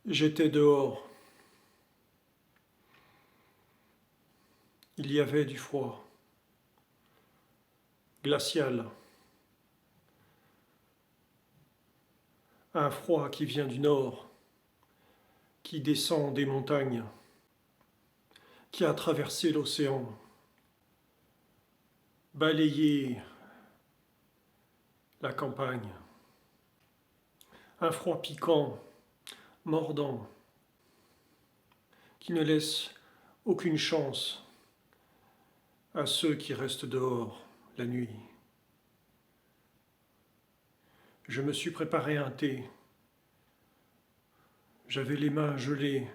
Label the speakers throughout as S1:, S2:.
S1: J'étais dehors. Il y avait du froid, glacial, un froid qui vient du nord, qui descend des montagnes, qui a traversé l'océan, balayé la campagne. Un froid piquant, mordant, qui ne laisse aucune chance à ceux qui restent dehors la nuit. Je me suis préparé un thé. J'avais les mains gelées,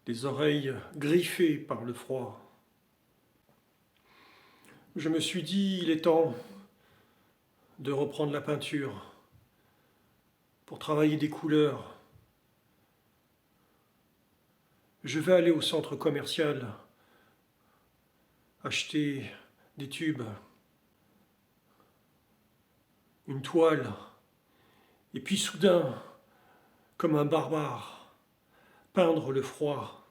S1: les oreilles griffées par le froid. Je me suis dit, il est temps de reprendre la peinture pour travailler des couleurs. Je vais aller au centre commercial acheter des tubes, une toile, et puis soudain, comme un barbare, peindre le froid.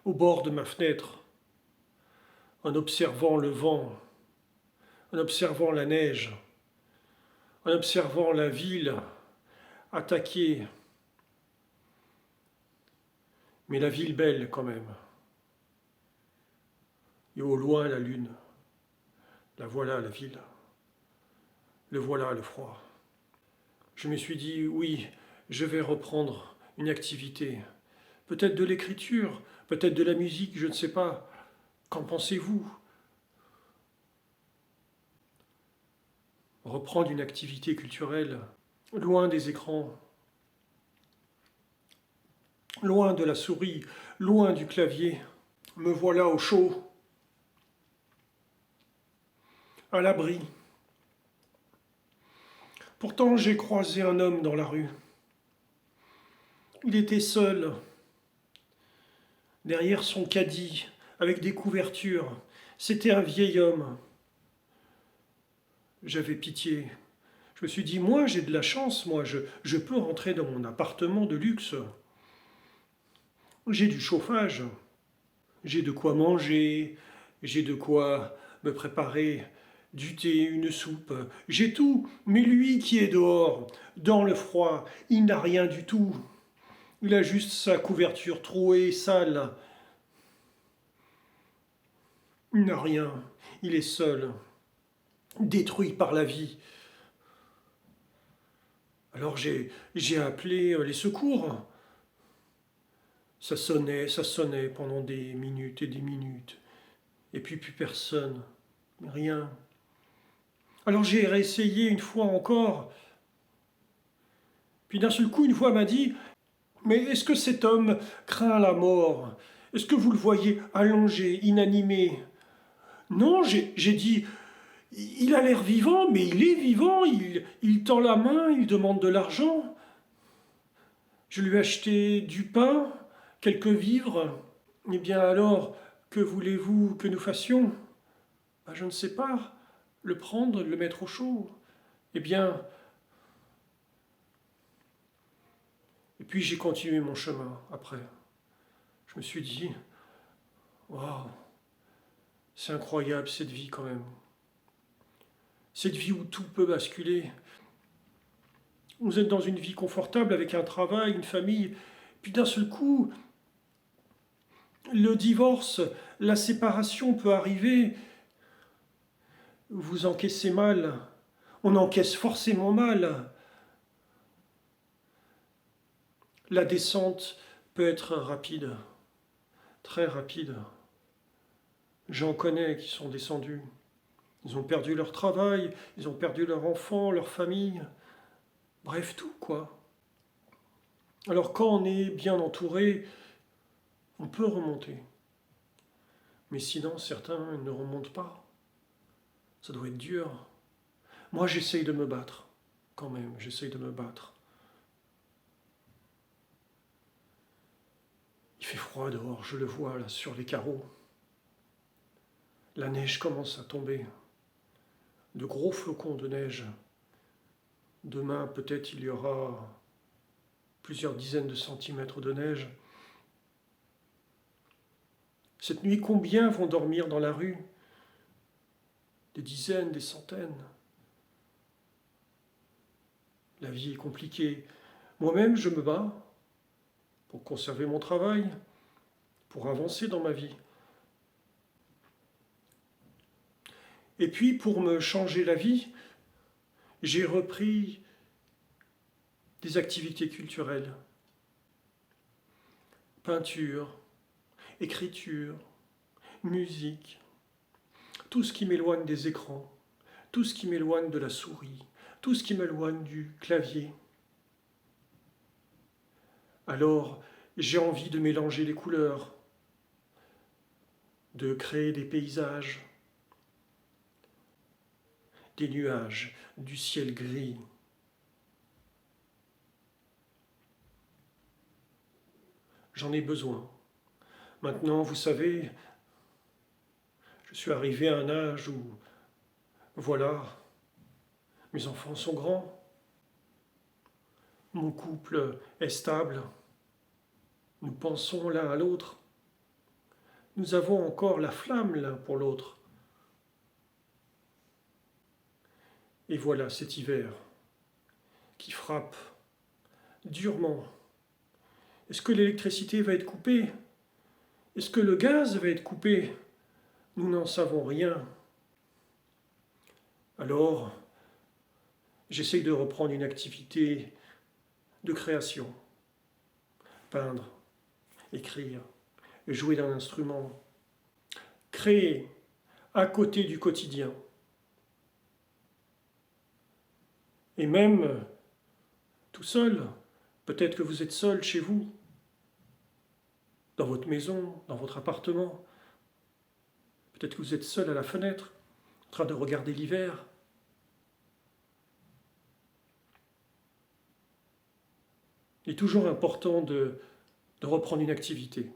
S1: Au bord de ma fenêtre, en observant le vent, en observant la neige, en observant la ville attaquée, mais la ville belle quand même. Et au loin la lune, la voilà la ville, le voilà le froid. Je me suis dit, oui, je vais reprendre une activité, peut-être de l'écriture, peut-être de la musique, je ne sais pas. Qu'en pensez-vous? Reprendre une activité culturelle, loin des écrans, loin de la souris, loin du clavier. Me voilà au chaud, à l'abri. Pourtant, j'ai croisé un homme dans la rue. Il était seul, derrière son caddie, avec des couvertures. C'était un vieil homme. J'avais pitié. Je me suis dit, moi j'ai de la chance, moi je peux rentrer dans mon appartement de luxe. J'ai du chauffage, j'ai de quoi manger, j'ai de quoi me préparer du thé, une soupe, j'ai tout. Mais lui qui est dehors, dans le froid, il n'a rien du tout. Il a juste sa couverture trouée, sale. Il n'a rien, il est seul, détruit par la vie. Alors j'ai appelé les secours. Ça sonnait pendant des minutes et des minutes. Et puis plus personne, rien. Alors j'ai réessayé une fois encore. Puis d'un seul coup, une voix m'a dit, mais est-ce que cet homme craint la mort? Est-ce que vous le voyez allongé, inanimé? Non, j'ai dit, il a l'air vivant, mais il est vivant, il tend la main, il demande de l'argent. Je lui ai acheté du pain, quelques vivres. Eh bien alors, que voulez-vous que nous fassions? Ben, je ne sais pas. Le prendre, le mettre au chaud. Eh bien, et puis j'ai continué mon chemin après. Je me suis dit, waouh, c'est incroyable cette vie quand même. Cette vie où tout peut basculer. Vous êtes dans une vie confortable avec un travail, une famille, puis d'un seul coup, le divorce, la séparation peut arriver. Vous encaissez mal. On encaisse forcément mal. La descente peut être rapide, très rapide. J'en connais qui sont descendus. Ils ont perdu leur travail, ils ont perdu leurs enfants, leur famille. Bref, tout, quoi. Alors quand on est bien entouré, on peut remonter. Mais sinon, certains ne remontent pas. Ça doit être dur. Moi, j'essaye de me battre. Quand même, j'essaye de me battre. Il fait froid dehors, je le vois là sur les carreaux. La neige commence à tomber. De gros flocons de neige. Demain, peut-être il y aura plusieurs dizaines de centimètres de neige. Cette nuit, combien vont dormir dans la rue? Des dizaines, des centaines. La vie est compliquée. Moi-même, je me bats pour conserver mon travail, pour avancer dans ma vie. Et puis, pour me changer la vie, j'ai repris des activités culturelles. Peinture, écriture, musique, tout ce qui m'éloigne des écrans, tout ce qui m'éloigne de la souris, tout ce qui m'éloigne du clavier. Alors, j'ai envie de mélanger les couleurs, de créer des paysages, des nuages, du ciel gris. J'en ai besoin. Maintenant, vous savez, je suis arrivé à un âge où, voilà, mes enfants sont grands, mon couple est stable, nous pensons l'un à l'autre, nous avons encore la flamme l'un pour l'autre. Et voilà cet hiver qui frappe durement. Est-ce que l'électricité va être coupée? Est-ce que le gaz va être coupé? Nous n'en savons rien. Alors, j'essaye de reprendre une activité de création. Peindre, écrire, jouer d'un instrument. Créer à côté du quotidien. Et même tout seul, peut-être que vous êtes seul chez vous, dans votre maison, dans votre appartement. Peut-être que vous êtes seul à la fenêtre, en train de regarder l'hiver. Il est toujours important de reprendre une activité,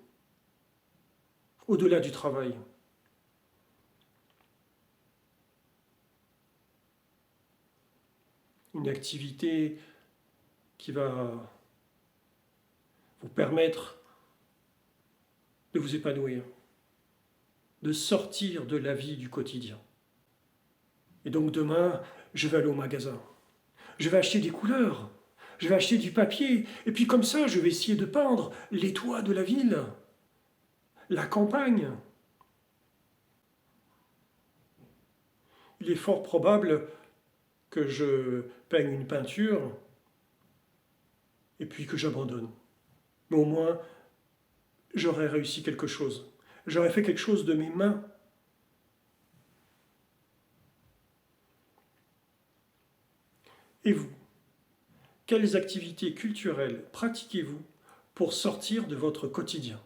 S1: au-delà du travail. Une activité qui va vous permettre de vous épanouir, de sortir de la vie du quotidien. Et donc demain, je vais aller au magasin. Je vais acheter des couleurs, je vais acheter du papier, et puis comme ça, je vais essayer de peindre les toits de la ville, la campagne. Il est fort probable que je peigne une peinture et puis que j'abandonne. Mais au moins, j'aurais réussi quelque chose. J'aurais fait quelque chose de mes mains. Et vous, quelles activités culturelles pratiquez-vous pour sortir de votre quotidien ?